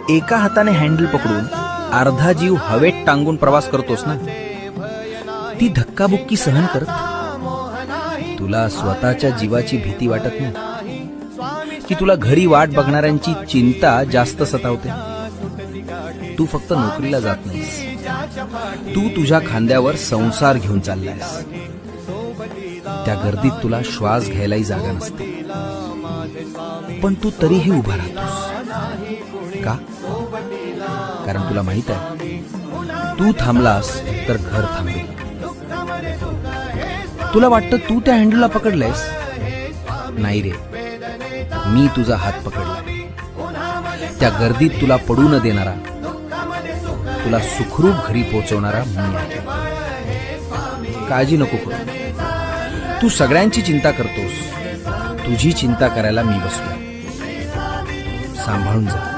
एका हाताने हँडल पकडून अर्धा जीव हवेत टांगून प्रवास करतोस ना, ती धक्काबुक्की सहन करत तुला स्वतःच्या जीवाची भीती वाटत नाही की तुला घरी वाट बघणाऱ्यांची चिंता जास्त सतावते? तू फक्त नोकरीला जात नाहीस, तू तुझ्या खांद्यावर संसार घेऊन चाललायस. त्या गर्दीत तुला श्वास घ्यायलाही जागा नसते, पण तू तरीही उभा राहतोस. का? कारण तुला माहित आहे, तू थांबलास तर घर थांबेल. तुला वाटतं तू त्या हँडलला पकडलायस? नाही रे, मी तुझा हात पकडलाय. त्या गर्दीत तुला पडू न देणारा, तुला सुखरूप घरी पोहोचवणारा मी आहे. काळजी नको करू. तू सगळ्यांची चिंता करतोस, तुझी चिंता करायला मी बसलोय. सांभाळून जा.